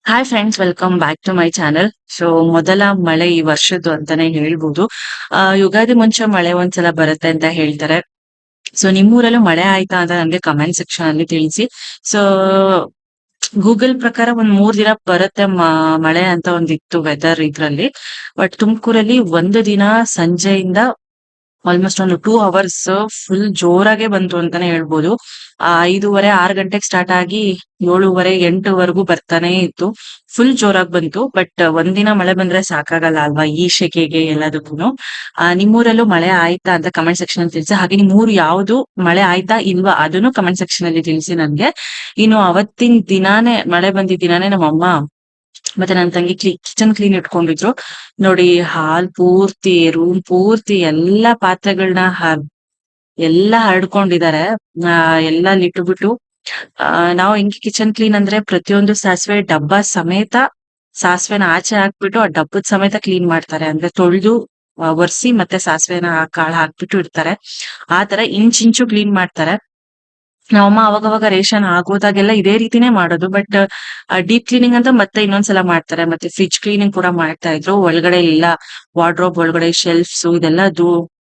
Hi friends, welcome back to my channel. So ಮೊದಲ ಮಳೆ ಈ ವರ್ಷದ್ದು ಅಂತಾನೆ ಹೇಳ್ಬೋದು. ಯುಗಾದಿ ಮುಂಚೆ ಮಳೆ ಒಂದ್ಸಲ ಬರುತ್ತೆ ಅಂತ ಹೇಳ್ತಾರೆ. ಸೊ ನಿಮ್ಮೂರಲ್ಲೂ ಮಳೆ ಆಯ್ತಾ ಅಂತ ನನ್ಗೆ ಕಮೆಂಟ್ ಸೆಕ್ಷನ್ ಅಲ್ಲಿ ತಿಳಿಸಿ. ಸೊ ಗೂಗಲ್ ಪ್ರಕಾರ ಒಂದ್ 3 ದಿನ ಬರುತ್ತೆ ಮಳೆ ಅಂತ ಒಂದಿತ್ತು ವೆದರ್ ಇದ್ರಲ್ಲಿ. ಬಟ್ ತುಮಕೂರಲ್ಲಿ ಒಂದು ದಿನ ಸಂಜೆಯಿಂದ ಆಲ್ಮೋಸ್ಟ್ ಒಂದು 2 ಅವರ್ಸ್ ಫುಲ್ ಜೋರಾಗೆ ಬಂತು ಅಂತಾನೆ ಹೇಳ್ಬೋದು. 5:30-6 ಗಂಟೆಗೆ ಸ್ಟಾರ್ಟ್ ಆಗಿ 7:30-8ವರೆಗೂ ಬರ್ತಾನೆ ಇತ್ತು. ಫುಲ್ ಜೋರಾಗಿ ಬಂತು. ಬಟ್ ಒಂದಿನ ಮಳೆ ಬಂದ್ರೆ ಸಾಕಾಗಲ್ಲ ಅಲ್ವಾ ಈ ಶೆಕೆಗೆ ಎಲ್ಲದಕ್ಕೂನು. ನಿಮ್ಮೂರಲ್ಲೂ ಮಳೆ ಆಯ್ತಾ ಅಂತ ಕಮೆಂಟ್ ಸೆಕ್ಷನ್ ಅಲ್ಲಿ ತಿಳಿಸಿ. ಹಾಗೆ ನಿಮ್ಮೂರು ಯಾವ್ದು, ಮಳೆ ಆಯ್ತಾ ಇಲ್ವಾ ಅದನ್ನು ಕಮೆಂಟ್ ಸೆಕ್ಷನ್ ಅಲ್ಲಿ ತಿಳಿಸಿ ನನ್ಗೆ. ಇನ್ನು ಅವತ್ತಿನ ದಿನಾನೇ ಮಳೆ ಬಂದಿದ್ದ ದಿನಾನೇ ನಮ್ಮಮ್ಮ ಮತ್ತೆ ನನ್ ತಂಗಿ ಕಿಚನ್ ಕ್ಲೀನ್ ಇಟ್ಕೊಂಡಿದ್ರು. ನೋಡಿ, ಹಾಲ್ ಪೂರ್ತಿ, ರೂಮ್ ಪೂರ್ತಿ ಎಲ್ಲಾ ಪಾತ್ರೆಗಳನ್ನ ಎಲ್ಲಾ ಹರಡ್ಕೊಂಡಿದ್ದಾರೆ. ಎಲ್ಲಾ ಇಟ್ಬಿಟ್ಟು ನಾವು ಹಿಂಗೆ ಕಿಚನ್ ಕ್ಲೀನ್ ಅಂದ್ರೆ ಪ್ರತಿಯೊಂದು ಸಾಸಿವೆ ಡಬ್ಬ ಸಮೇತ ಸಾಸಿವೆನ ಆಚೆ ಹಾಕ್ಬಿಟ್ಟು ಆ ಡಬ್ಬದ ಸಮೇತ ಕ್ಲೀನ್ ಮಾಡ್ತಾರೆ. ಅಂದ್ರೆ ತೊಳ್ದು ಒರ್ಸಿ ಮತ್ತೆ ಸಾಸಿವೆನ ಕಾಳು ಹಾಕ್ಬಿಟ್ಟು ಇಡ್ತಾರೆ. ಆ ತರ ಇಂಚು ಕ್ಲೀನ್ ಮಾಡ್ತಾರೆ. ನಮ್ಮಮ್ಮ ಅವಾಗವಾಗ ರೇಷನ್ ಆಗೋದಾಗೆಲ್ಲ ಇದೇ ರೀತಿನೇ ಮಾಡೋದು. ಬಟ್ ಡೀಪ್ ಕ್ಲೀನಿಂಗ್ ಅಂತ ಮತ್ತೆ ಇನ್ನೊಂದ್ಸಲ ಮಾಡ್ತಾರೆ. ಮತ್ತೆ ಫ್ರಿಡ್ಜ್ ಕ್ಲೀನಿಂಗ್ ಕೂಡ ಮಾಡ್ತಾ ಇದ್ರು. ಒಳಗಡೆ ಎಲ್ಲ ವಾರ್ಡ್ರೋಬ್ ಒಳಗಡೆ ಶೆಲ್ಫ್ಸ್ ಇದೆಲ್ಲ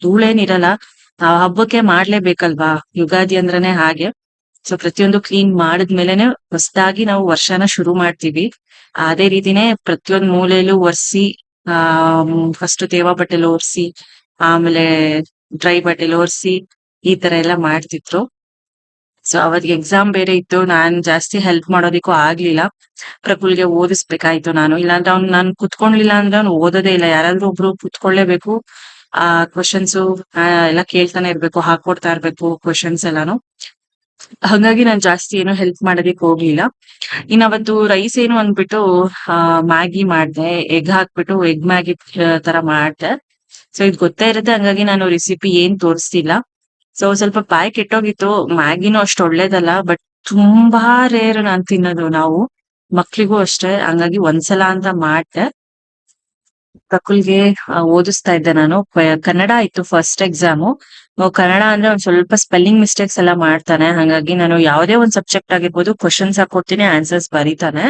ಧೂಳೇನಿರಲ್ಲ. ಹಬ್ಬಕ್ಕೆ ಮಾಡ್ಲೇಬೇಕಲ್ವಾ, ಯುಗಾದಿ ಅಂದ್ರೇನೆ ಹಾಗೆ. ಸೊ ಪ್ರತಿಯೊಂದು ಕ್ಲೀನ್ ಮಾಡಿದ್ಮೇಲೆನೆ ಹೊಸದಾಗಿ ನಾವು ವರ್ಷನ ಶುರು ಮಾಡ್ತೀವಿ. ಅದೇ ರೀತಿನೇ ಪ್ರತಿಯೊಂದ್ ಮೂಲೆಯಲ್ಲೂ ಒರ್ಸಿ, ಆ ಫಸ್ಟ್ ತೇವ ಬಟ್ಟೆಲಿ ಒರ್ಸಿ, ಆಮೇಲೆ ಡ್ರೈ ಬಟ್ಟೆಲಿ ಒರ್ಸಿ, ಈ ತರ ಎಲ್ಲ ಮಾಡ್ತಿದ್ರು. ಸೊ ಅವತ್ತಿಗೆ ಎಕ್ಸಾಮ್ ಬೇರೆ ಇತ್ತು. ನಾನ್ ಜಾಸ್ತಿ ಹೆಲ್ಪ್ ಮಾಡೋದಿಕ್ಕೂ ಆಗ್ಲಿಲ್ಲ. ಪ್ರಫುಲ್ಗೆ ಓದಿಸ್ಬೇಕಾಯ್ತು ನಾನು. ಇಲ್ಲಾಂದ್ರೆ ನಾನ್ ಕುತ್ಕೊಂಡ್ಲಿಲ್ಲ ಅಂದ್ರೆ ಅವ್ನು ಓದೋದೇ ಇಲ್ಲ. ಯಾರಾದ್ರೂ ಒಬ್ರು ಕುತ್ಕೊಳ್ಳೇಬೇಕು. ಆ ಕ್ವಶನ್ಸ್ ಎಲ್ಲ ಕೇಳ್ತಾನೆ ಇರ್ಬೇಕು, ಹಾಕೊಡ್ತಾ ಇರ್ಬೇಕು ಕ್ವಶನ್ಸ್ ಎಲ್ಲಾನು. ಹಾಗಾಗಿ ನಾನ್ ಜಾಸ್ತಿ ಏನು ಹೆಲ್ಪ್ ಮಾಡೋದಿಕ್ ಹೋಗ್ಲಿಲ್ಲ. ಇನ್ ಅವತ್ತು ರೈಸ್ ಏನು ಅಂದ್ಬಿಟ್ಟು ಮ್ಯಾಗಿ ಮಾಡ್ದೆ. ಎಗ್ ಹಾಕ್ಬಿಟ್ಟು ಎಗ್ ಮ್ಯಾಗಿ ತರ ಮಾಡ್ದೆ. ಸೊ ಇದ್ ಗೊತ್ತೇ ಇರುತ್ತೆ, ಹಂಗಾಗಿ ನಾನು ರೆಸಿಪಿ ಏನ್ ತೋರಿಸ್ತಿಲ್ಲ. ಸೊ ಸ್ವಲ್ಪ ಬಾಯ್ ಕೆಟ್ಟೋಗಿತ್ತು. ಮ್ಯಾಗಿನೂ ಅಷ್ಟು ಒಳ್ಳೇದಲ್ಲ, ಬಟ್ ತುಂಬಾ ರೇರ್ ನಾನ್ ತಿನ್ನೋದು. ನಾವು ಮಕ್ಳಿಗೂ ಅಷ್ಟೇ. ಹಂಗಾಗಿ ಒಂದ್ಸಲ ಅಂತ ಮಾಡ್ದೆ. ಪ್ರಕುಲ್ಗೆ ಓದಿಸ್ತಾ ಇದ್ದೆ ನಾನು. ಕನ್ನಡ ಇತ್ತು ಫಸ್ಟ್ ಎಕ್ಸಾಮು. ಕನ್ನಡ ಅಂದ್ರೆ ಒಂದ್ ಸ್ವಲ್ಪ ಸ್ಪೆಲ್ಲಿಂಗ್ ಮಿಸ್ಟೇಕ್ಸ್ ಎಲ್ಲ ಮಾಡ್ತಾನೆ. ಹಾಗಾಗಿ ನಾನು ಯಾವ್ದೇ ಒಂದ್ ಸಬ್ಜೆಕ್ಟ್ ಆಗಿರ್ಬೋದು ಕ್ವಶನ್ಸ್ ಹಾಕೊಡ್ತೀನಿ, ಆನ್ಸರ್ಸ್ ಬರೀತಾನೆ.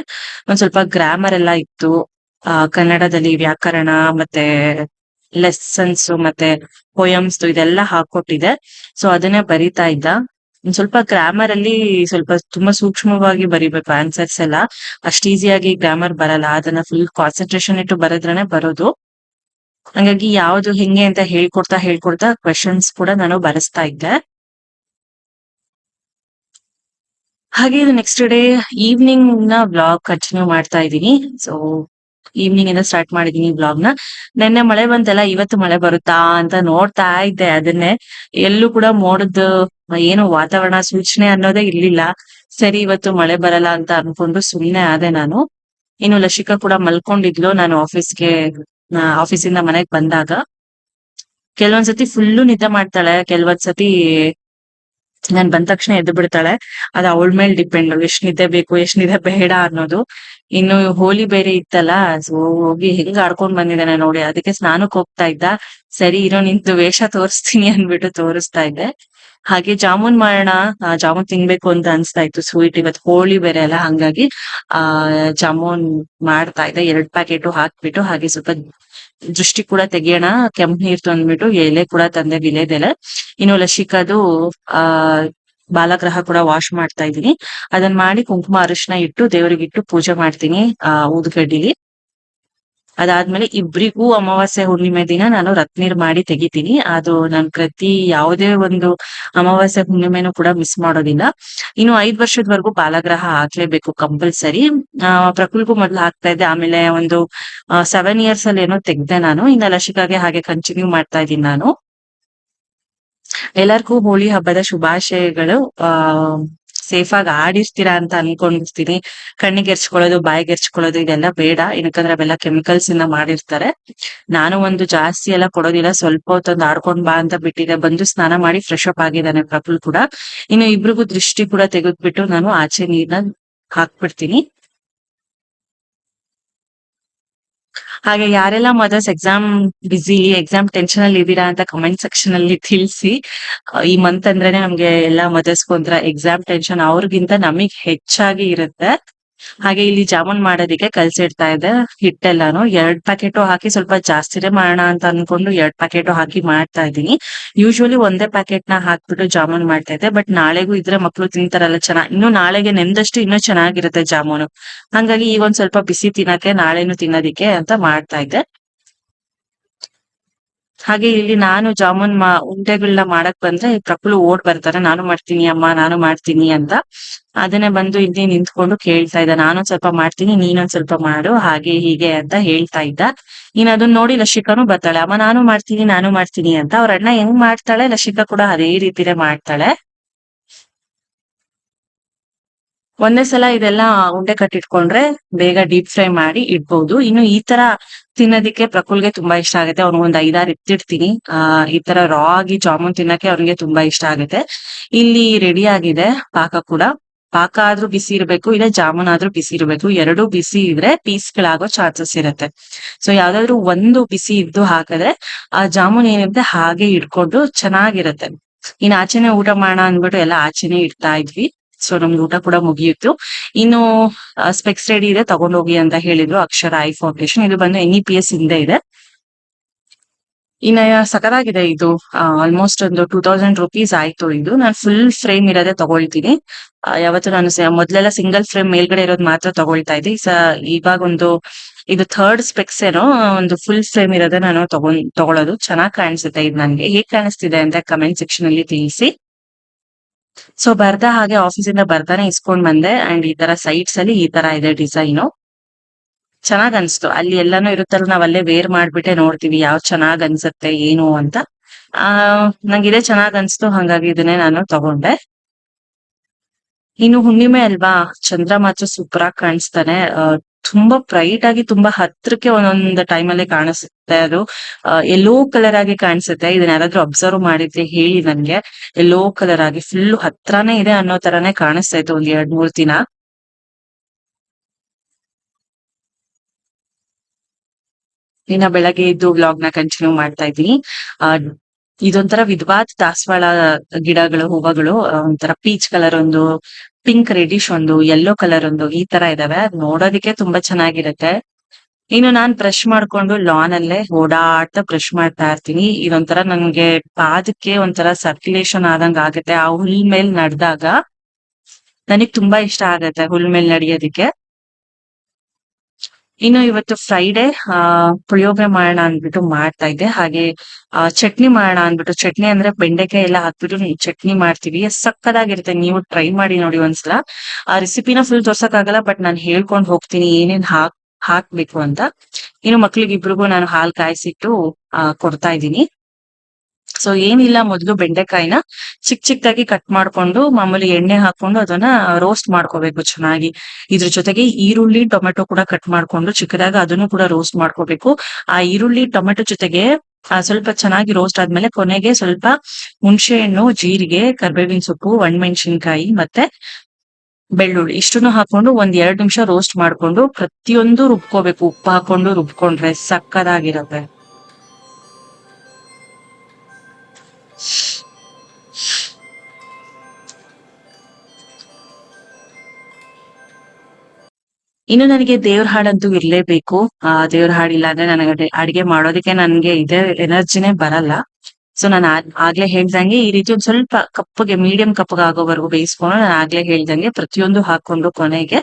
ಒಂದ್ ಸ್ವಲ್ಪ ಗ್ರಾಮರ್ ಎಲ್ಲ ಇತ್ತು. ಕನ್ನಡದಲ್ಲಿ ವ್ಯಾಕರಣ ಮತ್ತೆ ಲೆಸನ್ಸ್ ಮತ್ತೆ ಪೋಯಮ್ಸ್ ಇದೆಲ್ಲ ಹಾಕೊಟ್ಟಿದೆ. ಸೊ ಅದನ್ನೇ ಬರೀತಾ ಇದ್ದ. ಒಂದ್ ಸ್ವಲ್ಪ ಗ್ರಾಮರ್ ಅಲ್ಲಿ ಸ್ವಲ್ಪ ತುಂಬಾ ಸೂಕ್ಷ್ಮವಾಗಿ ಬರಿಬೇಕು ಆನ್ಸರ್ಸ್ ಎಲ್ಲ. ಅಷ್ಟ್ ಈಸಿಯಾಗಿ ಗ್ರಾಮರ್ ಬರಲ್ಲ. ಅದನ್ನ ಫುಲ್ ಕಾನ್ಸಂಟ್ರೇಷನ್ ಇಟ್ಟು ಬರದ್ರೇನೆ ಬರೋದು. ಹಂಗಾಗಿ ಯಾವ್ದು ಹೆಂಗೆ ಅಂತ ಹೇಳ್ಕೊಡ್ತಾ ಕ್ವೆಶನ್ಸ್ ಕೂಡ ನಾನು ಬರೆಸ್ತಾ ಇದ್ದೆ. ಹಾಗೆ ನೆಕ್ಸ್ಟ್ ಡೇ ಈವ್ನಿಂಗ್ ನ ವ್ಲಾಗ್ ಕಂಟಿನ್ಯೂ ಮಾಡ್ತಾ ಇದ್ದೀನಿ. ಸೊ ಈವ್ನಿಂಗ್ ಇಂದ ಸ್ಟಾರ್ಟ್ ಮಾಡಿದೀನಿ ವ್ಲಾಗ್ ನ. ನೆನ್ನೆ ಮಳೆ ಬಂತಲ್ಲ, ಇವತ್ತು ಮಳೆ ಬರುತ್ತಾ ಅಂತ ನೋಡ್ತಾ ಇದ್ದೆ. ಅದನ್ನೇ ಎಲ್ಲೂ ಕೂಡ ಮೋಡದ ಏನು ವಾತಾವರಣ ಸೂಚನೆ ಅನ್ನೋದೇ ಇರ್ಲಿಲ್ಲ. ಸರಿ ಇವತ್ತು ಮಳೆ ಬರಲ್ಲ ಅಂತ ಅನ್ಕೊಂಡು ಸುಮ್ನೆ ಆದೆ ನಾನು. ಇನ್ನು ಲಶಿಕಾ ಕೂಡ ಮಲ್ಕೊಂಡಿದ್ಲು. ನಾನು ಆಫೀಸಿಂದ ಮನೆಗ್ ಬಂದಾಗ ಕೆಲವೊಂದ್ಸತಿ ಫುಲ್ಲು ನಿದ್ದೆ ಮಾಡ್ತಾಳೆ, ಕೆಲವೊಂದ್ಸತಿ ನಾನ್ ಬಂದ ತಕ್ಷಣ ಎದ್ದು ಬಿಡ್ತಾಳೆ. ಅದು ಅವಳ ಮೇಲೆ ಡಿಪೆಂಡ್, ಎಷ್ಟ್ ನಿದ್ದೆ ಬೇಕು ಎಷ್ಟ್ ನಿದ್ದೆ ಬೇಡ ಅನ್ನೋದು. ಇನ್ನು ಹೋಲಿ ಬೇರೆ ಇತ್ತಲ್ಲ, ಸೊ ಹೋಗಿ ಹೆಂಗ್ ಆಡ್ಕೊಂಡ್ ಬಂದಿದ್ದಾನೆ ನೋಡಿ. ಅದಕ್ಕೆ ಸ್ನಾನಕ್ ಹೋಗ್ತಾ ಇದ್ದ. ಸರಿ ಇರೋ ನಿಂತು ವೇಷ ತೋರಿಸ್ತೀನಿ ಅನ್ಬಿಟ್ಟು ತೋರಿಸ್ತಾ ಇದ್ದೆ. ಹಾಗೆ ಜಾಮೂನ್ ಮಾಡೋಣ, ಜಾಮೂನ್ ತಿನ್ಬೇಕು ಅಂತ ಅನ್ಸ್ತಾ ಇತ್ತು. ಸ್ವೀಟ್ ಇವತ್ತು ಹೋಳಿ ಬೇರೆ ಅಲ್ಲ, ಹಂಗಾಗಿ ಆ ಜಾಮೂನ್ ಮಾಡ್ತಾ ಇದ್ದೆ. 2 ಪ್ಯಾಕೆಟ್ ಹಾಕ್ಬಿಟ್ಟು, ಹಾಗೆ ಸ್ವಲ್ಪ ದೃಷ್ಟಿ ಕೂಡ ತೆಗಿಯೋಣ, ಕೆಂಪ್ ನೀರ್ ತಂದ್ಬಿಟ್ಟು ಎಲೆ ಕೂಡ ತಂದೆ, ವಿಳೆದೆಲೆ. ಇನ್ನು ಲಶಿಕಾದು ಆ ಬಾಲಗ್ರಹ ಕೂಡ ವಾಶ್ ಮಾಡ್ತಾ ಇದೀನಿ. ಅದನ್ನ ಮಾಡಿ ಕುಂಕುಮ ಅರಿಶಿನ ಇಟ್ಟು ದೇವರಿಗಿಟ್ಟು ಪೂಜೆ ಮಾಡ್ತೀನಿ ಊದ್ಗಡ್ಡಿಲಿ. ಅದಾದ್ಮೇಲೆ ಇಬ್ರಿಗೂ ಅಮಾವಾಸ್ಯೆ ಹುಣ್ಣಿಮೆ ದಿನ ನಾನು ರತ್ನೀರ್ ಮಾಡಿ ತೆಗಿತೀನಿ. ಅದು ನಾನ್ ಪ್ರತಿ ಯಾವುದೇ ಒಂದು ಅಮಾವಾಸ್ಯೆ ಹುಣ್ಣಿಮೆನೂ ಕೂಡ ಮಿಸ್ ಮಾಡೋದಿಲ್ಲ. ಇನ್ನು 5 ವರ್ಷದವರೆಗೂ ಬಾಲಗ್ರಹ ಹಾಕ್ಲೇಬೇಕು ಕಂಪಲ್ಸರಿ. ಪ್ರಕೃಲ್ಗೂ ಮೊದ್ಲು ಹಾಕ್ತಾ ಇದ್ದೆ, ಆಮೇಲೆ ಒಂದು 7 ಇಯರ್ಸ್ ಅಲ್ಲಿ ಏನೋ ತೆಗ್ದೆ ನಾನು. ಇನ್ನ ಲಶಿಕಾಗೆ ಹಾಗೆ ಕಂಟಿನ್ಯೂ ಮಾಡ್ತಾ ಇದ್ದೀನಿ ನಾನು. ಎಲ್ಲರಿಗೂ ಹೋಳಿ ಹಬ್ಬದ ಶುಭಾಶಯಗಳು. ಸೇಫ್ ಆಗಿ ಆಡಿರ್ತೀರಾ ಅಂತ ಅನ್ಕೊಂಡಿರ್ತೀನಿ. ಕಣ್ಣಿಗೆ ಎರ್ಚ್ಕೊಳ್ಳೋದು, ಬಾಯಿಗೆ ಎರ್ಚ್ಕೊಳ್ಳೋದು ಇದೆಲ್ಲ ಬೇಡ. ಏನಕ್ಕಂದ್ರೆ ಅವೆಲ್ಲ ಕೆಮಿಕಲ್ಸ್ ಇಂದ ಮಾಡಿರ್ತಾರೆ. ನಾನು ಒಂದು ಜಾಸ್ತಿ ಎಲ್ಲ ಕೊಡೋದಿಲ್ಲ, ಸ್ವಲ್ಪ ಹೊತ್ತೊಂದು ಆಡ್ಕೊಂಡ್ ಬಾ ಅಂತ ಬಿಟ್ಟಿದೆ. ಬಂದು ಸ್ನಾನ ಮಾಡಿ ಫ್ರೆಶ್ ಅಪ್ ಆಗಿದ್ದಾನೆ ಪ್ರಫುಲ್ ಕೂಡ. ಇನ್ನು ಇಬ್ರಿಗೂ ದೃಷ್ಟಿ ಕೂಡ ತೆಗೆದ್ಬಿಟ್ಟು ನಾನು ಆಚೆ ನೀರ್ನ ಹಾಕ್ಬಿಡ್ತೀನಿ. ಹಾಗೆ ಯಾರೆಲ್ಲ ಮದರ್ಸ್ ಎಕ್ಸಾಮ್ ಟೆನ್ಷನ್ ಅಲ್ಲಿ ಇದ್ದೀರಾ ಅಂತ ಕಮೆಂಟ್ ಸೆಕ್ಷನ್ ಅಲ್ಲಿ ತಿಳಿಸಿ. ಈ ಮಂತ್ ಅಂದ್ರೇನೆ ನಮ್ಗೆ ಎಲ್ಲಾ ಮದರ್ಸ್ಗೂ ಒಂಥರ ಎಕ್ಸಾಮ್ ಟೆನ್ಷನ್, ಅವ್ರಿಗಿಂತ ನಮಗ್ ಹೆಚ್ಚಾಗಿ ಇರುತ್ತೆ. ಹಾಗೆ ಇಲ್ಲಿ ಜಾಮೂನ್ ಮಾಡೋದಿಕ್ಕೆ ಕಲ್ಸಿಡ್ತಾ ಇದ್ದೆ ಹಿಟ್ಟೆಲ್ಲಾನು. 2 ಪ್ಯಾಕೆಟ್ ಹಾಕಿ ಸ್ವಲ್ಪ ಜಾಸ್ತಿನೇ ಮಾಡೋಣ ಅಂತ ಅನ್ಕೊಂಡು 2 ಪ್ಯಾಕೆಟ್ ಹಾಕಿ ಮಾಡ್ತಾ ಇದ್ದೀನಿ. ಯೂಶುವಲಿ ಒಂದೇ ಪ್ಯಾಕೆಟ್ ನ ಹಾಕ್ಬಿಟ್ಟು ಜಾಮೂನ್ ಮಾಡ್ತಾ ಇದ್ದೆ. ಬಟ್ ನಾಳೆಗೂ ಇದ್ರೆ ಮಕ್ಳು ತಿಂತಾರಲ್ಲ ಚೆನ್ನಾಗಿ, ಇನ್ನು ನಾಳೆಗೆ ನೆಂದಷ್ಟು ಇನ್ನೂ ಚೆನ್ನಾಗಿರುತ್ತೆ ಜಾಮೂನು. ಹಂಗಾಗಿ ಈಗ ಒಂದ್ ಸ್ವಲ್ಪ ಬಿಸಿ ತಿನ್ನಕ್ಕೆ ನಾಳೆನು ತಿನ್ನೋದಿಕ್ಕೆ ಅಂತ ಮಾಡ್ತಾ ಇದ್ದೆ. ಹಾಗೆ ಇಲ್ಲಿ ನಾನು ಜಾಮೂನ್ ಉಂಡೆಗಳನ್ನ ಮಾಡಕ್ ಬಂದ್ರೆ ಪ್ರಕೃಲು ಓಡ್ ಬರ್ತಾರೆ, ನಾನು ಮಾಡ್ತೀನಿ ಅಮ್ಮ, ನಾನು ಮಾಡ್ತೀನಿ ಅಂತ. ಅದನ್ನೇ ಬಂದು ಇಲ್ಲಿ ನಿಂತ್ಕೊಂಡು ಕೇಳ್ತಾ ಇದ್ದ, ನಾನೊಂದ್ ಸ್ವಲ್ಪ ಮಾಡ್ತೀನಿ, ನೀನೊಂದ್ ಸ್ವಲ್ಪ ಮಾಡು, ಹಾಗೆ ಹೀಗೆ ಅಂತ ಹೇಳ್ತಾ ಇದ್ದ. ಇನ್ ಅದನ್ನ ನೋಡಿ ಲಸಿಕಾನು ಬರ್ತಾಳೆ, ಅಮ್ಮ ನಾನು ಮಾಡ್ತೀನಿ ಅಂತ. ಅವ್ರ ಅಣ್ಣ ಹೆಂಗ್ ಮಾಡ್ತಾಳೆ, ಲಸಿಕಾ ಕೂಡ ಅದೇ ರೀತಿನೇ ಮಾಡ್ತಾಳೆ. ಒಂದೇ ಸಲ ಇದೆಲ್ಲ ಉಂಡೆ ಕಟ್ಟಿಟ್ಕೊಂಡ್ರೆ ಬೇಗ ಡೀಪ್ ಫ್ರೈ ಮಾಡಿ ಇಡ್ಬಹುದು. ಇನ್ನು ಈ ತರ ತಿನ್ನೋದಿಕ್ಕೆ ಪ್ರಕುಲ್ಗೆ ತುಂಬಾ ಇಷ್ಟ ಆಗುತ್ತೆ. ಅವ್ನಿಗೊಂದ್ 5-6 ಎತ್ತಿಡ್ತೀನಿ. ಈ ತರ ರಾ ಆಗಿ ಜಾಮೂನ್ ತಿನ್ನಕ್ಕೆ ಅವ್ನಿಗೆ ತುಂಬಾ ಇಷ್ಟ ಆಗುತ್ತೆ. ಇಲ್ಲಿ ರೆಡಿ ಆಗಿದೆ ಪಾಕ ಕೂಡ. ಪಾಕ ಆದ್ರೂ ಬಿಸಿ ಇರ್ಬೇಕು, ಇಲ್ಲ ಜಾಮೂನ್ ಆದ್ರೂ ಬಿಸಿ ಇರ್ಬೇಕು. ಎರಡೂ ಬಿಸಿ ಇದ್ರೆ ಪೀಸ್ಗಳಾಗೋ ಚಾನ್ಸಸ್ ಇರುತ್ತೆ. ಸೊ ಯಾವ್ದಾದ್ರು ಒಂದು ಬಿಸಿ ಇದ್ದು ಹಾಕಿದ್ರೆ ಆ ಜಾಮೂನ್ ಏನಿರುತ್ತೆ ಹಾಗೆ ಇಟ್ಕೊಂಡು ಚೆನ್ನಾಗಿರುತ್ತೆ. ಇನ್ ಆಚೆನೆ ಊಟ ಮಾಡೋಣ ಅಂದ್ಬಿಟ್ಟು ಎಲ್ಲ ಆಚೆನೆ ಇಡ್ತಾ ಇದ್ವಿ. ಸೊ ನಮ್ಗೆ ಊಟ ಕೂಡ ಮುಗಿಯಿತು. ಇನ್ನು ಸ್ಪೆಕ್ಸ್ ರೆಡಿ ಇದೆ, ತಗೊಂಡೋಗಿ ಅಂತ ಹೇಳಿದ್ರು ಅಕ್ಷರ ಐ ಫೌಂಡೇಶನ್. ಇದು ಬಂದು NEPS ಹಿಂದೆ ಇದೆ. ಇನ್ನ ಸಕಲಾಗಿದೆ ಇದು. ಆಲ್ಮೋಸ್ಟ್ ಒಂದು 2000 ರುಪೀಸ್ ಆಯ್ತು ಇದು. ನಾನು ಫುಲ್ ಫ್ರೇಮ್ ಇರೋದೇ ತಗೊಳ್ತೀನಿ. ಯಾವತ್ತು ನಾನು ಮೊದ್ಲೆಲ್ಲ ಸಿಂಗಲ್ ಫ್ರೇಮ್ ಮೇಲ್ಗಡೆ ಇರೋದು ಮಾತ್ರ ತಗೊಳ್ತಾ ಇದ್ದೆ. ಇವಾಗ ಇದು ಥರ್ಡ್ ಸ್ಪೆಕ್ಸ್ ಏನೋ, ಒಂದು ಫುಲ್ ಫ್ರೇಮ್ ಇರೋದೇ ನಾನು ತಗೊಳ್ಳೋದು. ಚೆನ್ನಾಗ್ ಕಾಣಿಸುತ್ತೆ ಇದು ನನ್ಗೆ. ಹೇಗ್ ಕಾಣಿಸ್ತಿದೆ ಅಂತ ಕಮೆಂಟ್ ಸೆಕ್ಷನ್ ಅಲ್ಲಿ ತಿಳಿಸಿ. ಸೊ ಬರ್ದ ಹಾಗೆ ಆಫೀಸಿಂದ ಬರ್ತಾನೆ ಇಸ್ಕೊಂಡ್ ಬಂದೆ. ಅಂಡ್ ಈ ತರ ಸೈಡ್ಸ್ ಅಲ್ಲಿ ಈ ತರ ಇದೆ ಡಿಸೈನು. ಚೆನ್ನಾಗ್ ಅನ್ಸ್ತು. ಅಲ್ಲಿ ಎಲ್ಲಾನು ಇರುತ್ತಲ್ಲ, ನಾವ್ ಅಲ್ಲೇ ವೇರ್ ಮಾಡ್ಬಿಟ್ಟೆ ನೋಡ್ತೀವಿ ಯಾವ್ ಚೆನ್ನಾಗ್ ಅನ್ಸತ್ತೆ ಏನು ಅಂತ. ಆ ನಂಗೆ ಇದೇ ಚೆನ್ನಾಗ್ ಅನ್ಸ್ತು, ಹಂಗಾಗಿ ಇದನ್ನೇ ನಾನು ತಗೊಂಡೆ. ಇನ್ನು ಹುಣ್ಣಿಮೆ ಅಲ್ವಾ, ಚಂದ್ರ ಮಾತ್ರ ಸೂಪರ್ ಆಗಿ ಕಾಣಿಸ್ತಾನೆ. ತುಂಬಾ ಬ್ರೈಟ್ ಆಗಿ, ತುಂಬಾ ಹತ್ರಕ್ಕೆ ಒಂದೊಂದ್ ಟೈಮ್ ಅಲ್ಲಿ ಕಾಣಿಸುತ್ತೆ ಅದು. ಯೆಲ್ಲೋ ಕಲರ್ ಆಗಿ ಕಾಣಿಸುತ್ತೆ. ಇದನ್ನ ಯಾರಾದ್ರೂ ಅಬ್ಸರ್ವ್ ಮಾಡಿದ್ರೆ ಹೇಳಿ ನನ್ಗೆ. ಯೆಲ್ಲೋ ಕಲರ್ ಆಗಿ ಫುಲ್ ಹತ್ರನೇ ಇದೆ ಅನ್ನೋ ತರಾನೇ ಕಾಣಿಸ್ತಾ ಇತ್ತು ಒಂದ್ 2-3 ದಿನ. ಇನ್ನ ಬೆಳಗ್ಗೆ ಇದ್ದು ವ್ಲಾಗ್ ನ ಕಂಟಿನ್ಯೂ ಮಾಡ್ತಾ ಇದ್ದೀನಿ. ಆ ಇದೊಂಥರ ವಿಧವಾದ ದಾಸವಾಳ ಗಿಡಗಳು, ಹೂವಗಳು. ಒಂಥರ ಪೀಚ್ ಕಲರ್ ಒಂದು, ಪಿಂಕ್ ರೆಡಿಶ್ ಒಂದು, ಯೆಲ್ಲೋ ಕಲರ್ ಒಂದು, ಈ ತರ ಇದಾವೆ. ಅದ್ ನೋಡೋದಿಕ್ಕೆ ತುಂಬಾ ಚೆನ್ನಾಗಿರುತ್ತೆ. ಇನ್ನು ನಾನ್ ಬ್ರಷ್ ಮಾಡ್ಕೊಂಡು ಲಾನ್ ಅಲ್ಲೇ ಓಡಾಡ್ತಾ ಬ್ರಷ್ ಮಾಡ್ತಾ ಇರ್ತೀನಿ. ಇದೊಂಥರ ನನ್ಗೆ ಪಾದಕ್ಕೆ ಒಂಥರ ಸರ್ಕ್ಯುಲೇಷನ್ ಆದಂಗ ಆಗುತ್ತೆ. ಆ ಹುಲ್ ಮೇಲ್ ನಡ್ದಾಗ ನನಗ್ ತುಂಬಾ ಇಷ್ಟ ಆಗತ್ತೆ ಹುಲ್ ಮೇಲ್ ನಡಿಯೋದಿಕ್ಕೆ. ಇನ್ನು ಇವತ್ತು ಫ್ರೈಡೆ, ಪುಳಿಯೋಗರೆ ಮಾಡೋಣ ಅಂದ್ಬಿಟ್ಟು ಮಾಡ್ತಾ ಇದ್ದೆ. ಹಾಗೆ ಚಟ್ನಿ ಮಾಡೋಣ ಅಂದ್ಬಿಟ್ಟು, ಚಟ್ನಿ ಅಂದ್ರೆ ಬೆಂಡೆಕಾಯಿ ಎಲ್ಲ ಹಾಕ್ಬಿಟ್ಟು ಚಟ್ನಿ ಮಾಡ್ತೀವಿ. ಸಕ್ಕದಾಗಿರುತ್ತೆ, ನೀವು ಟ್ರೈ ಮಾಡಿ ನೋಡಿ ಒಂದ್ಸಲ. ಆ ರೆಸಿಪಿನ ಫುಲ್ ತೋರ್ಸಕ್ ಆಗಲ್ಲ, ಬಟ್ ನಾನು ಹೇಳ್ಕೊಂಡ್ ಹೋಗ್ತೀನಿ ಏನೇನ್ ಹಾಕ್ಬೇಕು ಅಂತ. ಇನ್ನು ಮಕ್ಳಿಗೆ ಇಬ್ರಿಗೂ ನಾನು ಹಾಲ್ ಕಾಯಿಸಿಟ್ಟು ಕೊಡ್ತಾ ಇದ್ದೀನಿ. ಸೊ ಏನಿಲ್ಲ, ಮೊದ್ಲು ಬೆಂಡೆಕಾಯಿನ ಚಿಕ್ಕದಾಗಿ ಕಟ್ ಮಾಡ್ಕೊಂಡು ಮಾಮೂಲಿ ಎಣ್ಣೆ ಹಾಕೊಂಡು ಅದನ್ನ ರೋಸ್ಟ್ ಮಾಡ್ಕೋಬೇಕು ಚೆನ್ನಾಗಿ. ಇದ್ರ ಜೊತೆಗೆ ಈರುಳ್ಳಿ ಟೊಮೆಟೊ ಕೂಡ ಕಟ್ ಮಾಡ್ಕೊಂಡು ಚಿಕ್ಕದಾಗ ಅದನ್ನು ಕೂಡ ರೋಸ್ಟ್ ಮಾಡ್ಕೋಬೇಕು. ಆ ಈರುಳ್ಳಿ ಟೊಮೆಟೊ ಜೊತೆಗೆ ಸ್ವಲ್ಪ ಚೆನ್ನಾಗಿ ರೋಸ್ಟ್ ಆದ್ಮೇಲೆ ಕೊನೆಗೆ ಸ್ವಲ್ಪ ಹುಣಸೆ ಹಣ್ಣು, ಜೀರಿಗೆ, ಕರ್ಬೇವಿನ ಸೊಪ್ಪು, ಒಣಮೆಣಸಿನ್ಕಾಯಿ ಮತ್ತೆ ಬೆಳ್ಳುಳ್ಳಿ ಇಷ್ಟನ್ನು ಹಾಕೊಂಡು ಒಂದ್ 2 ನಿಮಿಷ ರೋಸ್ಟ್ ಮಾಡ್ಕೊಂಡು ಪ್ರತಿಯೊಂದು ರುಬ್ಕೋಬೇಕು. ಉಪ್ಪು ಹಾಕೊಂಡು ರುಬ್ಕೊಂಡ್ರೆ ಸಕ್ಕದಾಗಿರತ್ತೆ. ಇನ್ನು ನನಗೆ ದೇವ್ರ ಹಾಡಂತೂ ಇರ್ಲೇಬೇಕು. ದೇವ್ರ ಹಾಡಿಲ್ಲ ಅಂದ್ರೆ ನನಗೆ ಅಡಿಗೆ ಮಾಡೋದಕ್ಕೆ ನನ್ಗೆ ಇದೇ ಎನರ್ಜಿನೇ ಬರಲ್ಲ. ಸೊ ನಾನು ಆಗ್ಲೇ ಹೇಳ್ದಂಗೆ ಈ ರೀತಿ ಒಂದ್ ಸ್ವಲ್ಪ ಕಪ್ಪಗೆ, ಮೀಡಿಯಂ ಕಪ್ಪಗೆ ಆಗೋವರೆಗೂ ಬೇಯಿಸ್ಕೊಂಡು, ನಾನು ಆಗ್ಲೇ ಹೇಳ್ದಂಗೆ ಪ್ರತಿಯೊಂದು ಹಾಕೊಂಡು ಕೊನೆಗೆ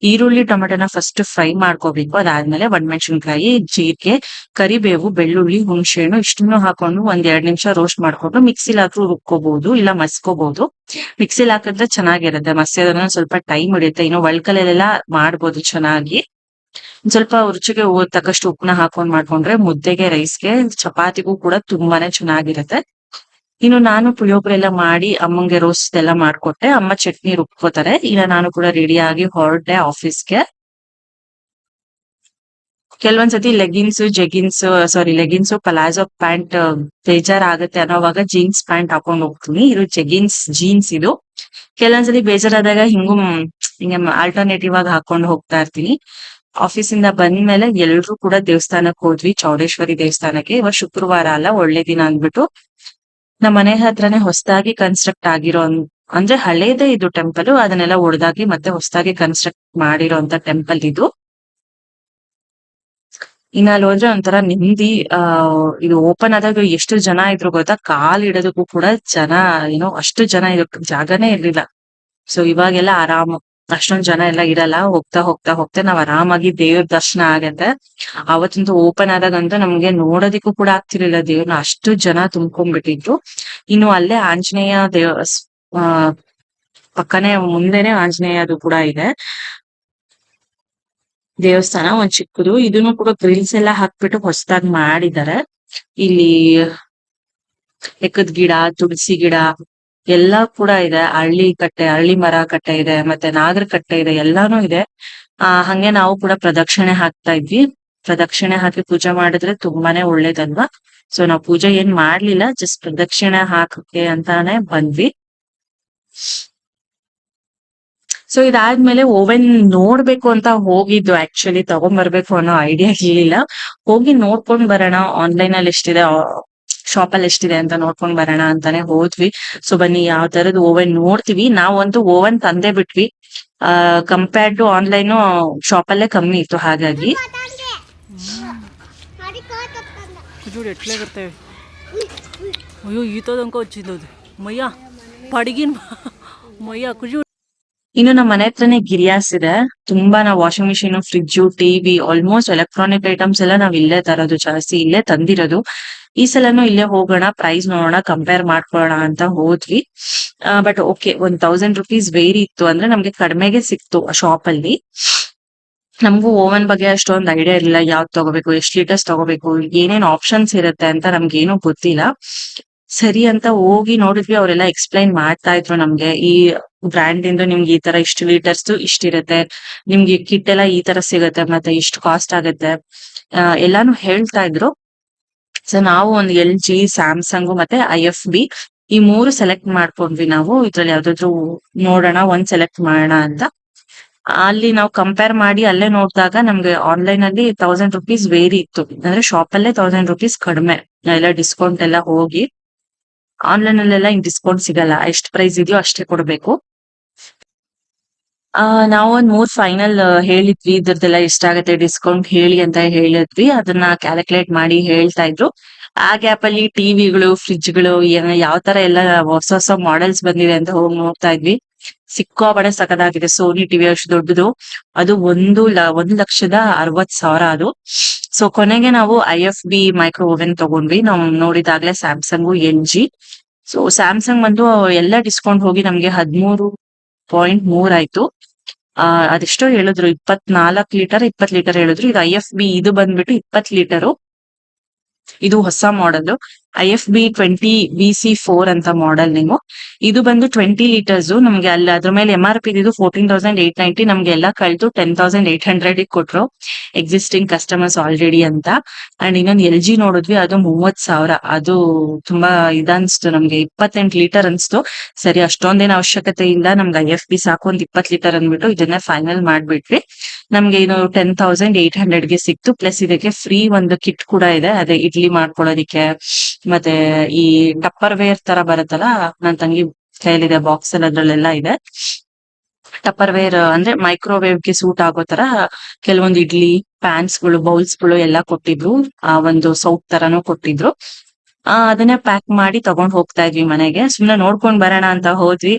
ಈರುಳ್ಳಿ ಟೊಮೆಟೊನ ಫಸ್ಟ್ ಫ್ರೈ ಮಾಡ್ಕೋಬೇಕು. ಅದಾದ್ಮೇಲೆ ಒಣಮೆಣಸಿನ್ಕಾಯಿ, ಜೀರಿಗೆ, ಕರಿಬೇವು, ಬೆಳ್ಳುಳ್ಳಿ, ಹುಣಸೆಹಣ್ಣು ಇಷ್ಟನ್ನು ಹಾಕೊಂಡು ಒಂದ್ 2 ನಿಮಿಷ ರೋಸ್ಟ್ ಮಾಡ್ಕೊಂಡು ಮಿಕ್ಸಿಲ್ ಹಾಕಿ ರುಬ್ಕೋಬಹುದು, ಇಲ್ಲ ಮಸ್ಕೋಬಹುದು. ಮಿಕ್ಸಿಲ್ ಹಾಕಿದ್ರೆ ಚೆನ್ನಾಗಿರುತ್ತೆ, ಮಸ್ಯೋದನ್ನ ಸ್ವಲ್ಪ ಟೈಮ್ ಹಿಡಿಯುತ್ತೆ. ಇನ್ನು ಒಳ್ಕಲ್ಲೆಲ್ಲ ಮಾಡ್ಬೋದು ಚೆನ್ನಾಗಿ. ಸ್ವಲ್ಪ ರುಚಿಗೆ ತಕ್ಕಷ್ಟು ಉಪ್ಪನ್ನ ಹಾಕೊಂಡ್ ಮಾಡ್ಕೊಂಡ್ರೆ ಮುದ್ದೆಗೆ, ರೈಸ್ಗೆ, ಚಪಾತಿಗೂ ಕೂಡ ತುಂಬಾನೇ ಚೆನ್ನಾಗಿರುತ್ತೆ. ಇನ್ನು ನಾನು ಪುಳಿಯೋಗರೆ ಎಲ್ಲ ಮಾಡಿ ಅಮ್ಮಂಗೆ ರೋಸ್ಟ್ ಎಲ್ಲ ಮಾಡ್ಕೊಟ್ಟೆ. ಅಮ್ಮ ಚಟ್ನಿ ರುಬ್ಕೋತಾರೆ. ಈಗ ನಾನು ಕೂಡ ರೆಡಿ ಆಗಿ ಹೊರಟೆ ಆಫೀಸ್ಗೆ. ಕೆಲವೊಂದ್ಸತಿ ಲೆಗಿನ್ಸ್ ಪಲಾಜೋ ಪ್ಯಾಂಟ್ ಬೇಜಾರಾಗತ್ತೆ ಅನ್ನೋವಾಗ ಜೀನ್ಸ್ ಪ್ಯಾಂಟ್ ಹಾಕೊಂಡ್ ಹೋಗ್ತೀನಿ. ಇದು ಜೀನ್ಸ್ ಇದು. ಕೆಲವೊಂದ್ಸತಿ ಬೇಜಾರಾದಾಗ ಹಿಂಗೆ ಆಲ್ಟರ್ನೇಟಿವ್ ಆಗಿ ಹಾಕೊಂಡು ಹೋಗ್ತಾ ಇರ್ತೀನಿ. ಆಫೀಸಿಂದ ಬಂದ್ಮೇಲೆ ಎಲ್ರು ಕೂಡ ದೇವಸ್ಥಾನಕ್ಕೆ ಹೋದ್ವಿ, ಚೌಡೇಶ್ವರಿ ದೇವಸ್ಥಾನಕ್ಕೆ. ಇವತ್ತು ಶುಕ್ರವಾರ ಅಲ್ಲ, ಒಳ್ಳೆ ದಿನ ಅಂದ್ಬಿಟ್ಟು ನಮ್ಮ ಮನೆ ಹತ್ರನೇ ಹೊಸದಾಗಿ ಕನ್ಸ್ಟ್ರಕ್ಟ್ ಆಗಿರೋ ಅಂದ್ರೆ ಹಳೇದೇ ಇದು ಟೆಂಪಲ್, ಅದನ್ನೆಲ್ಲ ಒಡೆದಾಕಿ ಮತ್ತೆ ಹೊಸದಾಗಿ ಕನ್ಸ್ಟ್ರಕ್ಟ್ ಮಾಡಿರೋಂತ ಟೆಂಪಲ್ ಇದು. ಇನ್ನ ಅಲ್ಲಿ ಹೋದ್ರೆ ಒಂಥರ ನೆಮ್ಮದಿ. ಇದು ಓಪನ್ ಆದಾಗ ಎಷ್ಟು ಜನ ಇದ್ರು ಗೊತ್ತಾ, ಕಾಲ್ ಇಡೋದಕ್ಕೂ ಕೂಡ ಜನ, ಅಷ್ಟು ಜನ ಇದಕ್ ಜಾಗನೇ ಇರ್ಲಿಲ್ಲ. ಸೊ ಇವಾಗೆಲ್ಲ ಆರಾಮ್, ಅಷ್ಟೊಂದ್ ಜನ ಎಲ್ಲ ಇರಲ್ಲ. ಹೋಗ್ತಾ ಹೋಗ್ತಾ ಹೋಗ್ತಾ ನಾವ್ ಆರಾಮಾಗಿ ದೇವ್ರ ದರ್ಶನ ಆಗತ್ತೆ. ಅವತ್ತಂತೂ ಓಪನ್ ಆದಾಗಂತೂ ನಮ್ಗೆ ನೋಡೋದಿಕ್ಕೂ ಕೂಡ ಆಗ್ತಿರ್ಲಿಲ್ಲ ದೇವ್ರನ್ನ, ಅಷ್ಟು ಜನ ತುಂಬ್ಕೊಂಡ್ಬಿಟ್ಟಿದ್ರು. ಇನ್ನು ಅಲ್ಲೇ ಆಂಜನೇಯ ಆ ಪಕ್ಕನೆ ಮುಂದೆನೆ ಆಂಜನೇಯದು ಕೂಡ ಇದೆ ದೇವಸ್ಥಾನ, ಒಂದ್ ಚಿಕ್ಕದು. ಇದನ್ನು ಕೂಡ ಗ್ರಿಲ್ಸ್ ಎಲ್ಲ ಹಾಕ್ಬಿಟ್ಟು ಹೊಸದಾಗಿ ಮಾಡಿದ್ದಾರೆ. ಇಲ್ಲಿ ಎಕ್ಕದ ಗಿಡ, ತುಳಸಿ ಗಿಡ ಎಲ್ಲಾ ಕೂಡ ಇದೆ. ಅರಳಿ ಮರ ಕಟ್ಟೆ ಇದೆ, ಮತ್ತೆ ನಾಗರ ಕಟ್ಟೆ ಇದೆ, ಎಲ್ಲಾನು ಇದೆ. ಹಂಗೆ ನಾವು ಕೂಡ ಪ್ರದಕ್ಷಿಣೆ ಹಾಕ್ತಾ ಇದ್ವಿ. ಪ್ರದಕ್ಷಿಣೆ ಹಾಕಿ ಪೂಜೆ ಮಾಡಿದ್ರೆ ತುಂಬಾನೇ ಒಳ್ಳೇದಲ್ವಾ. ಸೊ ನಾವ್ ಪೂಜೆ ಏನ್ ಮಾಡ್ಲಿಲ್ಲ, ಜಸ್ಟ್ ಪ್ರದಕ್ಷಿಣೆ ಹಾಕಕ್ಕೆ ಅಂತಾನೆ ಬಂದ್ವಿ. ಸೊ ಇದಾದ್ಮೇಲೆ ಓವೆನ್ ನೋಡ್ಬೇಕು ಅಂತ ಹೋಗಿದ್ದು, ಆಕ್ಚುಲಿ ತಗೊಂಡ್ಬರ್ಬೇಕು ಅನ್ನೋ ಐಡಿಯಾ ಇರ್ಲಿಲ್ಲ. ಹೋಗಿ ನೋಡ್ಕೊಂಡ್ ಬರೋಣ, ಆನ್ಲೈನ್ ಅಲ್ಲಿ ಎಷ್ಟಿದೆ, ಶಾಪ್ ಅಲ್ಲಿ ಎಷ್ಟಿದೆ ಅಂತ ನೋಡ್ಕೊಂಡ್ ಬರೋಣ ಅಂತಾನೆ ಹೋದ್ವಿ. ಸೊ ಬನ್ನಿ ಯಾವ ತರದ್ ಓವೆನ್ ನೋಡ್ತೀವಿ. ನಾವಂತೂ ಓವೆನ್ ತಂದೆ ಬಿಟ್ವಿ. ಕಂಪೇರ್ ಟು ಆನ್ಲೈನ್, ಶಾಪ್ ಅಲ್ಲೇ ಕಮ್ಮಿ ಇತ್ತು. ಹಾಗಾಗಿ చూడు ఎట్లే కడతాయి. అయ్యో ఈతోదంక వచ్చింది అది మయ్య పడిగిన మయ్య కుజు. ಇನ್ನು ನಮ್ಮ ಮನೆ ಹತ್ರನೇ ಗಿರಿಯಾಸ್ ಇದೆ. ತುಂಬಾ ನಾವು washing machine, fridge, TV, almost electronic items ಎಲ್ಲ ನಾವ್ ಇಲ್ಲೇ ತರೋದು ಜಾಸ್ತಿ, ಇಲ್ಲೇ ತಂದಿರೋದು. ಈ ಸಲನು ಇಲ್ಲೇ ಹೋಗೋಣ, ಪ್ರೈಸ್ ನೋಡೋಣ, ಕಂಪೇರ್ ಮಾಡ್ಕೊಳ್ಳೋಣ ಅಂತ ಹೋದ್ವಿ. ಬಟ್ ಓಕೆ, 1000 ರುಪೀಸ್ ವೇರಿ ಇತ್ತು ಅಂದ್ರೆ ನಮ್ಗೆ ಕಡಿಮೆಗೆ ಸಿಕ್ತು ಶಾಪ್ ಅಲ್ಲಿ. ನಮಗೂ ಓವನ್ ಬಗ್ಗೆ ಅಷ್ಟೊಂದು ಐಡಿಯಾ ಇರಲಿಲ್ಲ, ಯಾವ್ದು ತಗೋಬೇಕು, ಎಷ್ಟು ಲೀಟರ್ಸ್ ತಗೋಬೇಕು, ಏನೇನ್ ಆಪ್ಷನ್ಸ್ ಇರುತ್ತೆ ಅಂತ ನಮ್ಗೇನು ಗೊತ್ತಿಲ್ಲ. ಸರಿ ಅಂತ ಹೋಗಿ ನೋಡಿದ್ವಿ. ಅವರೆಲ್ಲ ಎಕ್ಸ್ಪ್ಲೈನ್ ಮಾಡ್ತಾ ಇದ್ರು ನಮ್ಗೆ, ಈ ಬ್ರ್ಯಾಂಡ್ ಇಂದ ನಿಮ್ಗೆ ಈ ತರ ಇಷ್ಟು ಲೀಟರ್ಸ್ ಇಷ್ಟಿರುತ್ತೆ, ನಿಮ್ಗೆ ಕಿಟ್ ಎಲ್ಲ ಈ ತರ ಸಿಗುತ್ತೆ, ಮತ್ತೆ ಇಷ್ಟು ಕಾಸ್ಟ್ ಆಗುತ್ತೆ, ಎಲ್ಲಾನು ಹೇಳ್ತಾ ಇದ್ರು. ಸೊ ನಾವು ಒಂದು LG, ಸ್ಯಾಮ್ಸಂಗ್ ಮತ್ತೆ IFB ಈ 3 ಸೆಲೆಕ್ಟ್ ಮಾಡ್ಕೊಂಡ್ವಿ. ನಾವು ಇದ್ರಲ್ಲಿ ಯಾವ್ದಾದ್ರು ನೋಡೋಣ, ಒಂದ್ ಸೆಲೆಕ್ಟ್ ಮಾಡೋಣ ಅಂತ. ಅಲ್ಲಿ ನಾವು ಕಂಪೇರ್ ಮಾಡಿ ಅಲ್ಲೇ ನೋಡಿದಾಗ ನಮ್ಗೆ ಆನ್ಲೈನ್ ಅಲ್ಲಿ 1000 ರುಪೀಸ್ ವೇರಿ ಇತ್ತು. ಅಂದ್ರೆ ಶಾಪ್ ಅಲ್ಲೇ 1000 ರುಪೀಸ್ ಕಡಿಮೆ, ಎಲ್ಲ ಡಿಸ್ಕೌಂಟ್ ಎಲ್ಲ ಹೋಗಿ. ಆನ್ಲೈನ್ ಅಲ್ಲೆಲ್ಲ ಹಿಂಗ್ ಡಿಸ್ಕೌಂಟ್ ಸಿಗಲ್ಲ, ಎಷ್ಟು ಪ್ರೈಸ್ ಇದೆಯೋ ಅಷ್ಟೇ ಕೊಡ್ಬೇಕು. ನಾವೊಂದ್ 3 ಫೈನಲ್ ಹೇಳಿದ್ವಿ, ಇದ್ರದ್ದೆಲ್ಲ ಎಷ್ಟಾಗತ್ತೆ ಡಿಸ್ಕೌಂಟ್ ಹೇಳಿ ಅಂತ ಹೇಳಿದ್ವಿ. ಅದನ್ನ ಕ್ಯಾಲ್ಕುಲೇಟ್ ಮಾಡಿ ಹೇಳ್ತಾ ಇದ್ರು. ಆ ಗ್ಯಾಪ್ ಅಲ್ಲಿ ಟಿವಿಗಳು, ಫ್ರಿಡ್ಜ್ಗಳು ಯಾವ ತರ ಎಲ್ಲ ಹೊಸ ಹೊಸ ಮಾಡೆಲ್ಸ್ ಬಂದಿದೆ ಅಂತ ಹೋಗಿ ನೋಡ್ತಾ ಇದ್ವಿ. ಸಿಕ್ಕಾಪಟ್ಟೆ ಸಖತ್ತಾಗಿದೆ. ಸೋನಿ ಟಿವಿ ಅಷ್ಟು ದೊಡ್ಡದು, ಅದು 1,60,000 ಅದು. ಸೊ ಕೊನೆಗೆ ನಾವು IFB ಮೈಕ್ರೋ ಓವೆನ್ ತಗೊಂಡ್ವಿ. ನಾವು ನೋಡಿದಾಗ್ಲೇ ಸ್ಯಾಮ್ಸಂಗು, LG. ಸೊ ಸ್ಯಾಮ್ಸಂಗ್ ಬಂದು ಎಲ್ಲ ಡಿಸ್ಕೌಂಟ್ ಹೋಗಿ ನಮ್ಗೆ 13.3 ಆಯ್ತು. ಅದೆಷ್ಟೋ ಹೇಳಿದ್ರು, 24 ಲೀಟರ್ 20 ಲೀಟರ್ ಹೇಳಿದ್ರು. ಇದು IFB, ಇದು ಬಂದ್ಬಿಟ್ಟು 20 ಲೀಟರು. ಇದು ಹೊಸ ಮಾಡೆಲ್, IFB 20VC4 ಅಂತ ಮಾಡೆಲ್. ನೀವು ಇದು ಬಂದು 20 ಲೀಟರ್ಸ್. ನಮ್ಗೆ ಅಲ್ಲಿ ಅದ್ರ ಮೇಲೆ MRP ಇದು 14,890, ನಮ್ಗೆ ಎಲ್ಲ ಕಳೆದು 10,800 ಕೊಟ್ರು, ಎಕ್ಸಿಸ್ಟಿಂಗ್ ಕಸ್ಟಮರ್ಸ್ ಆಲ್ರೆಡಿ ಅಂತ. ಅಂಡ್ ಇನ್ನೊಂದು LG ನೋಡಿದ್ವಿ, ಅದು 30,000. ಅದು ತುಂಬಾ ಇದನ್ಸ್ತು ನಮ್ಗೆ, 28 ಲೀಟರ್ ಅನ್ಸ್ತು. ಸರಿ, ಅಷ್ಟೊಂದೇನು ಅವಶ್ಯಕತೆ ಇಲ್ಲ, ನಮ್ಗೆ IFB ಸಾಕು, ಒಂದ್ 20 ಲೀಟರ್ ಅಂದ್ಬಿಟ್ಟು ಇದನ್ನೇ ಫೈನಲ್ ಮಾಡ್ಬಿಟ್ವಿ. ನಮ್ಗೆ ಇದು 10,800ಗೆ ಸಿಕ್ತು. ಪ್ಲಸ್ ಇದಕ್ಕೆ ಫ್ರೀ ಒಂದು ಕಿಟ್ ಕೂಡ ಇದೆ, ಅದೇ ಇಡ್ಲಿ ಮಾಡ್ಕೊಳ್ಳೋದಿಕ್ಕೆ. ಮತ್ತೆ ಈ ಟಪ್ಪರ್ ವೇರ್ ತರ ಬರುತ್ತಲ್ಲ, ನನ್ ತಂಗಿ ಕೈಲಿದೆ ಬಾಕ್ಸ್ ಅಲ್ಲಿ, ಅದ್ರಲ್ಲೆಲ್ಲ ಇದೆ. ಟಪ್ಪರ್ ವೇರ್ ಅಂದ್ರೆ ಮೈಕ್ರೋವೇವ್ ಗೆ ಸೂಟ್ ಆಗೋ ತರ ಕೆಲವೊಂದು ಇಡ್ಲಿ ಪ್ಯಾನ್ಸ್ ಗಳು, ಬೌಲ್ಸ್ ಗಳು ಎಲ್ಲ ಕೊಟ್ಟಿದ್ರು. ಒಂದು ಸೌಟ್ ತರಾನು ಕೊಟ್ಟಿದ್ರು. ಅದನ್ನೇ ಪ್ಯಾಕ್ ಮಾಡಿ ತಗೊಂಡ್ ಹೋಗ್ತಾ ಇದ್ವಿ ಮನೆಗೆ. ಸುಮ್ನೆ ನೋಡ್ಕೊಂಡ್ ಬರೋಣ ಅಂತ ಹೋದ್ವಿ,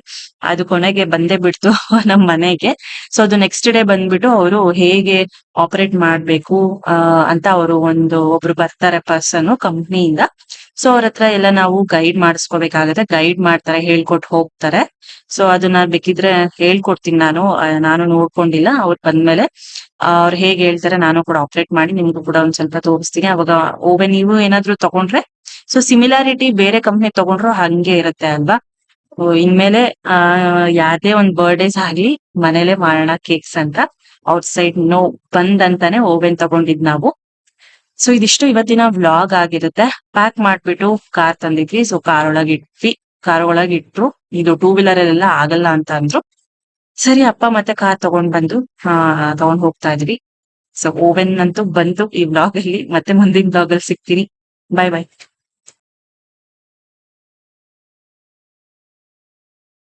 ಅದು ಕೊನೆಗೆ ಬಂದೇ ಬಿಡ್ತು ನಮ್ ಮನೆಗೆ. ಸೊ ಅದು ನೆಕ್ಸ್ಟ್ ಡೇ ಬಂದ್ಬಿಟ್ಟು ಅವರು ಹೇಗೆ ಆಪರೇಟ್ ಮಾಡ್ಬೇಕು ಅಂತ ಅವರು ಒಬ್ರು ಬರ್ತಾರೆ ಪರ್ಸನ್ ಕಂಪ್ನಿಯಿಂದ. ಸೊ ಅವ್ರ ಹತ್ರ ಎಲ್ಲ ನಾವು ಗೈಡ್ ಮಾಡಿಸ್ಕೋಬೇಕಾಗತ್ತೆ, ಗೈಡ್ ಮಾಡ್ತಾರೆ, ಹೇಳ್ಕೊಟ್ಟು ಹೋಗ್ತಾರೆ. ಸೊ ಅದನ್ನ ಬೇಕಿದ್ರೆ ಹೇಳ್ಕೊಡ್ತೀನಿ ನಾನು ನೋಡ್ಕೊಂಡಿಲ್ಲ. ಅವ್ರು ಬಂದ್ಮೇಲೆ ಅವ್ರು ಹೇಗೆ ಹೇಳ್ತಾರೆ ನಾನು ಕೂಡ ಆಪರೇಟ್ ಮಾಡಿ ನಿಮ್ಗೂ ಕೂಡ ಒಂದ್ ಸ್ವಲ್ಪ ತೋರಿಸ್ತೀನಿ. ಅವಾಗ ಓವೆನ್ ನೀವು ಏನಾದ್ರು ತಗೊಂಡ್ರೆ, ಸೊ ಸಿಮಿಲಾರಿಟಿ ಬೇರೆ ಕಂಪ್ನಿ ತಗೊಂಡ್ರು ಹಂಗೆ ಇರುತ್ತೆ ಅಲ್ವಾ. ಇನ್ಮೇಲೆ ಯಾವ್ದೇ ಒಂದ್ ಬರ್ಡೇಸ್ ಆಗ್ಲಿ ಮನೇಲೆ ಮಾಡೋಣ ಕೇಕ್ಸ್ ಅಂತ. ಔಟ್ ಸೈಡ್ ನೋ, ಬಂದಂತಾನೆ ಓವೆನ್ ತಗೊಂಡಿದ್ ನಾವು. ಸೊ ಇದಿಷ್ಟು ಇವತ್ತಿನ ವ್ಲಾಗ್ ಆಗಿರುತ್ತೆ. ಪ್ಯಾಕ್ ಮಾಡ್ಬಿಟ್ಟು ಕಾರ್ ತಂದಿದ್ವಿ. ಸೊ ಕಾರ್ ಒಳಗಿಟ್ರು. ಇದು 2 ವೀಲರ್ ಅಲ್ಲೆಲ್ಲ ಆಗಲ್ಲ ಅಂತ ಅಂದ್ರು. ಸರಿ, ಅಪ್ಪ ಮತ್ತೆ ಕಾರ್ ತಗೊಂಡ್ ಬಂದು ತಗೊಂಡ್ ಹೋಗ್ತಾ ಇದ್ವಿ. ಸೊ ಓವೆನ್ ಅಂತೂ ಬಂತು ಈ ವ್ಲಾಗ್ ಅಲ್ಲಿ. ಮತ್ತೆ ಮುಂದಿನ ವ್ಲಾಗ್ ಅಲ್ಲಿ ಸಿಗ್ತೀನಿ. ಬಾಯ್ ಬಾಯ್.